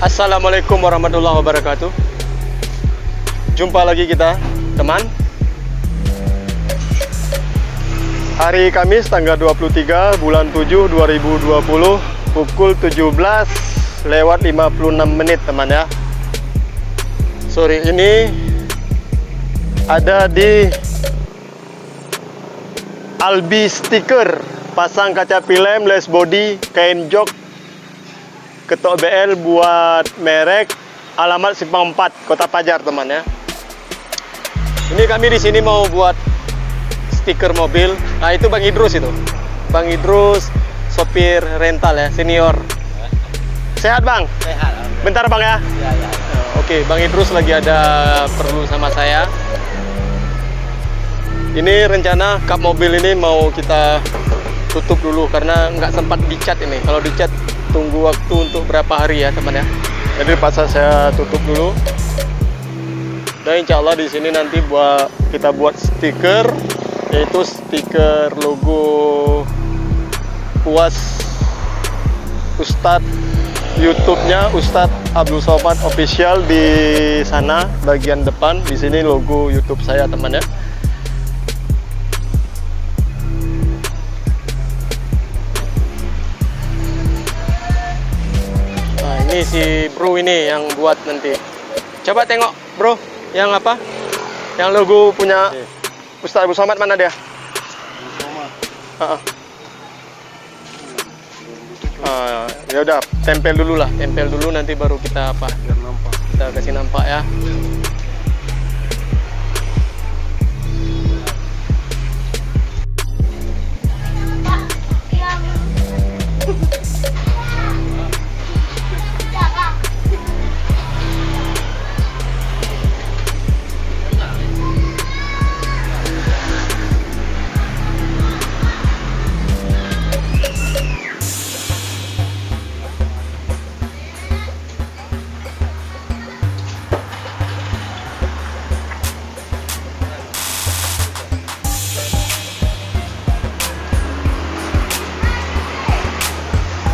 Assalamualaikum warahmatullahi wabarakatuh. Jumpa lagi kita, teman. Hari Kamis tanggal 23 bulan 7 2020 pukul 17:56, teman ya. Sore ini ada di Albi Stiker, pasang kaca film, les body, kain jok, ketok BL buat merek, alamat Simpang 4, Kota Pajar, teman ya. Ini kami di sini mau buat stiker mobil. Nah, itu Bang Idrus itu. Bang Idrus, sopir rental ya, senior. Sehat, Bang? Sehat. Bentar, Bang ya. Ya. Oke, Bang Idrus lagi ada perlu sama saya. Ini rencana kap mobil ini mau kita tutup dulu karena nggak sempat dicat ini. Kalau dicat tunggu waktu untuk berapa hari ya, teman ya. Jadi pasal saya tutup dulu. Dan insya Allah di sini nanti kita buat stiker, yaitu stiker logo UAS Ustadz, YouTube-nya Ustadz Abdul Somad Official di sana bagian depan. Di sini logo YouTube saya, teman ya. Nah, ini si Bro ini yang buat nanti. Coba tengok, Bro, yang apa? Yang logo punya Ustadz Abdul Somad mana dia? Ya udah, tempel dulu lah, tempel dulu nanti baru kita apa? Kita kasih nampak ya.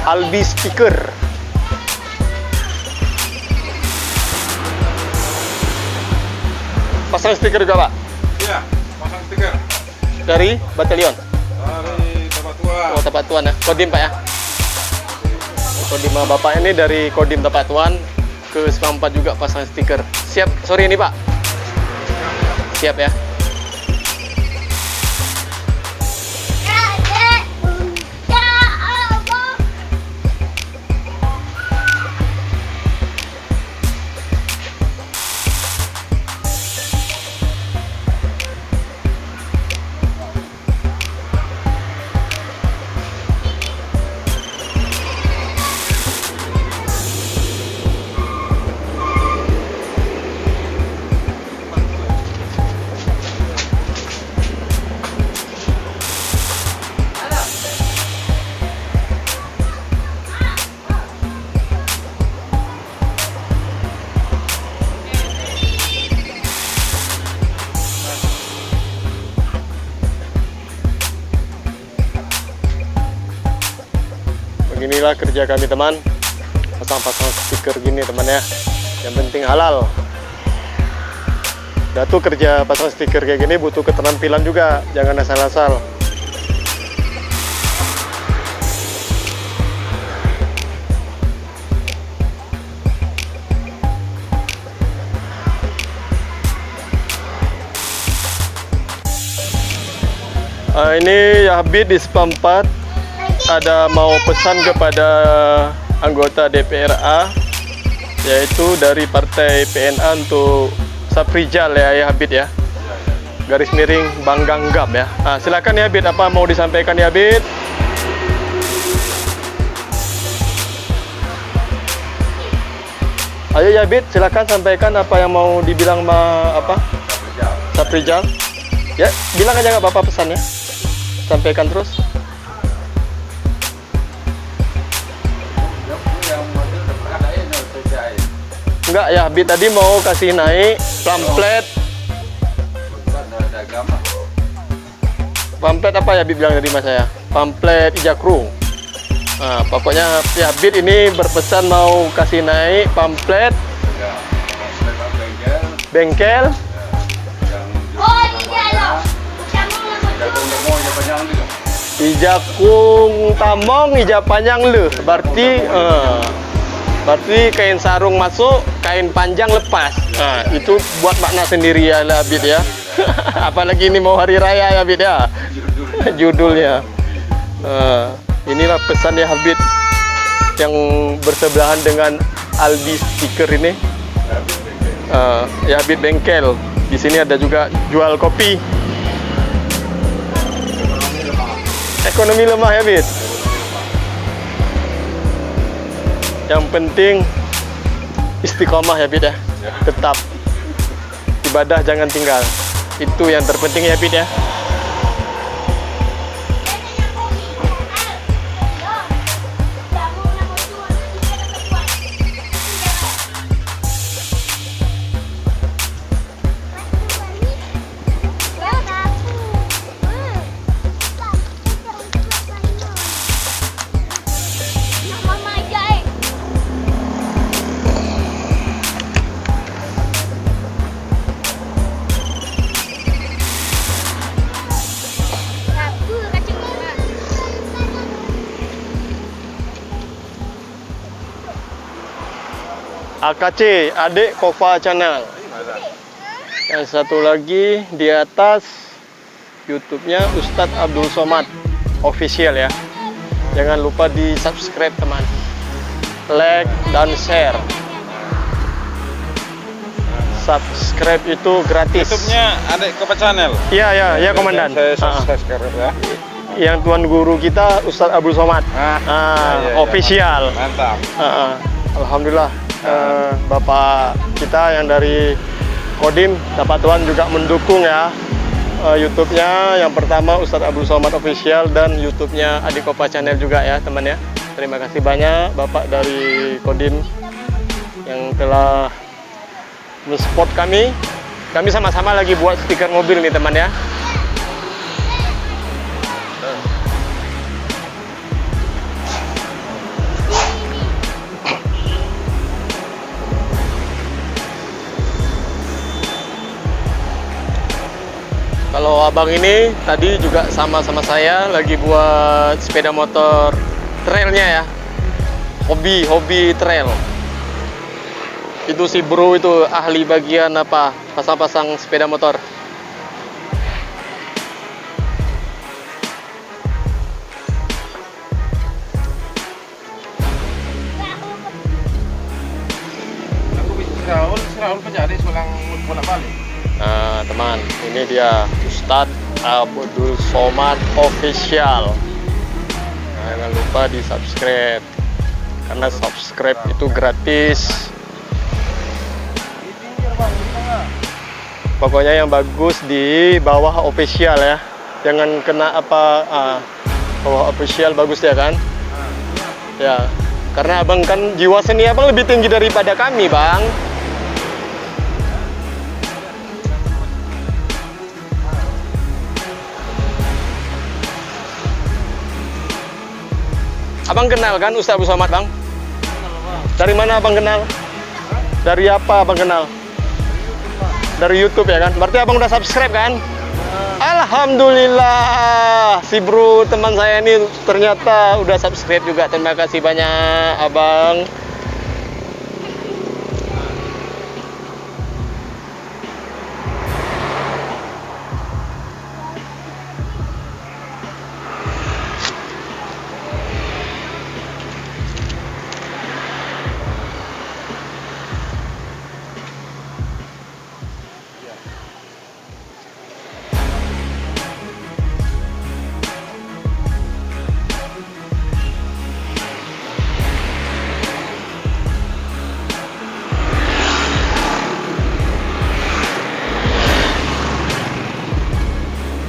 Albi Stiker. Pasang stiker juga, Pak? Iya, pasang stiker. Dari batalion? Dari Tapak Tua. Oh, Tapak Tuan ya? Kodim, Pak ya? Kodim Bapak ini dari Kodim Tapak Tuan ke Simpang 4 juga pasang stiker. Siap sore ini, Pak? Siap ya? Beginilah kerja kami, teman. Pasang-pasang stiker gini, teman ya. Yang penting halal. Udah tuh kerja pasang stiker kayak gini butuh keterampilan juga. Jangan asal-asal. Ini Habib di Simpang 4 ada mau pesan kepada anggota DPRA, yaitu dari partai PNA untuk Saprijal ya Habib ya, garis miring Bangganggam ya. Nah, silakan ya Habib, apa mau disampaikan ya Habib? Ayo ya Habib, silakan sampaikan apa yang mau dibilang apa? Saprijal. Ya, bilang aja nggak apa-apa pesannya. Sampaikan terus. Enggak ya, Habib tadi mau kasih naik pamflet. Pamflet apa ya Habib bilang tadi mas saya? Pamflet Ijakru. Nah, pokoknya ya Habib ini berpesan mau kasih naik pamflet Ya, lewat bengkel. bengkel Yang Oh, iya loh. jagung demo yang panjang itu. Ijakung Tamong, ijak panjang le. Berarti kain sarung masuk, kain panjang lepas. Nah, itu buat makna sendiri ya lah Habib ya. Apalagi ini mau hari raya ya Habib ya. Judulnya. Inilah pesan ya Habib yang bersebelahan dengan Albi stiker ini. Ya Habib bengkel. Di sini ada juga jual kopi. Ekonomi lemah ya Habib. Yang penting istiqomah ya Habib ya. Tetap ibadah jangan tinggal. Itu yang terpenting ya Habib ya. AKC, Adik Kova Channel. Yang satu lagi di atas YouTube-nya Ustadz Abdul Somad Official ya. Jangan lupa di subscribe teman, like dan share. Subscribe itu gratis. YouTube-nya Adik Kova Channel. Iya ya komandan. Saya subscribe ya. Yang tuan guru kita Ustadz Abdul Somad. Iya. Official. Mantap. Alhamdulillah. Bapak kita yang dari Kodim, dapat Tuhan juga mendukung ya YouTube-nya. Yang pertama Ustadz Abdul Somad Official dan YouTube-nya Adik Kova Channel juga ya teman ya. Terima kasih banyak Bapak dari Kodim yang telah men-support kami. Kami sama-sama lagi buat stiker mobil nih teman ya. Kalau abang ini tadi juga sama-sama saya lagi buat sepeda motor trailnya ya, hobi trail. Itu si bro itu ahli bagian apa, pasang-pasang sepeda motor. Aku bisa Raul penjadi selang bolak-balik. Nah teman, ini dia Ustadz Abdul Somad Official. Nah, jangan lupa di subscribe, karena subscribe itu gratis. Pokoknya yang bagus di bawah official ya, jangan kena apa bawah official bagus ya kan? Ya, karena abang kan jiwa seni abang lebih tinggi daripada kami bang. Abang kenal kan Ustadz Abdul Somad bang? Dari mana abang kenal? Dari apa abang kenal? Dari YouTube ya kan? Berarti abang udah subscribe kan? Alhamdulillah, si bro teman saya ini ternyata udah subscribe juga. Terima kasih banyak abang.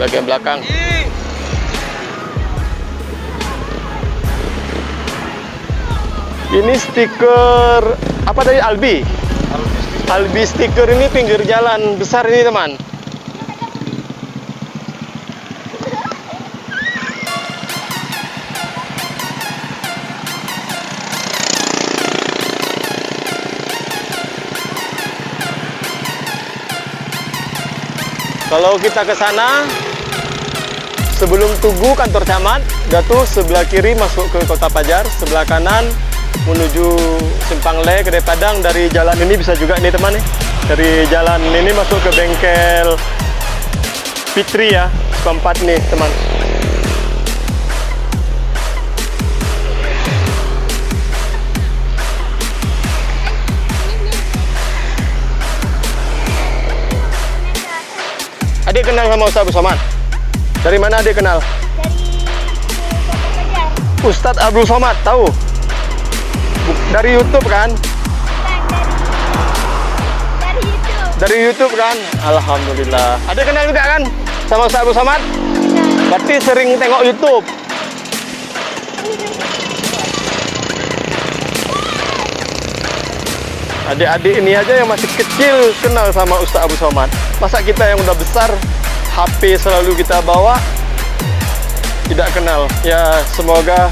Bagian belakang. Ini stiker apa dari Albi? Albi stiker ini pinggir jalan besar ini teman. Kalau kita ke sana sebelum Tugu kantor camat, udah tuh sebelah kiri masuk ke Kota Pajar, sebelah kanan menuju Simpang Le, Kedai Padang. Dari jalan ini bisa juga nih teman nih. Dari jalan ini masuk ke bengkel Fitri ya, keempat nih teman. Adik kenal sama Ustadz Abdul Somad? Dari mana adik kenal? Dari Kota Pajar. Ustadz Abdul Somad, tahu? Dari YouTube kan? Dari YouTube. Dari YouTube kan? Alhamdulillah. Adik kenal juga kan sama Ustadz Abdul Somad? Berarti sering tengok YouTube. Adik-adik ini aja yang masih kecil kenal sama Ustadz Abdul Somad. Masa kita yang udah besar, HP selalu kita bawa, tidak kenal. Ya semoga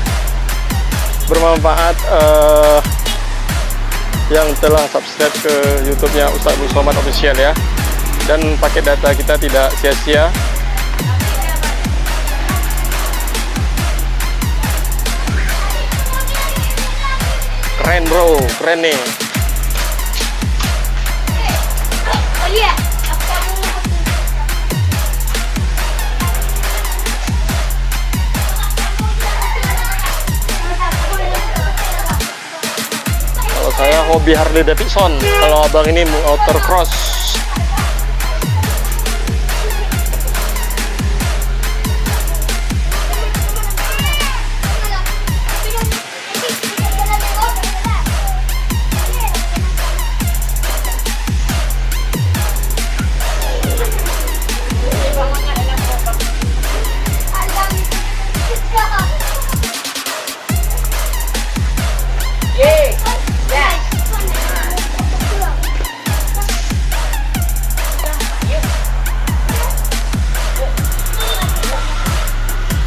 bermanfaat yang telah subscribe ke YouTube-nya Ustadz Abdul Somad Official ya. Dan pakai data kita tidak sia-sia. Keren bro, keren nih. Oh iya, aku Kalau saya hobi Harley Davidson, kalau abang ini motor cross.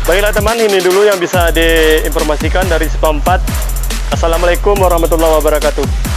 Baiklah teman, ini dulu yang bisa diinformasikan dari Sepa 4. Assalamualaikum warahmatullahi wabarakatuh.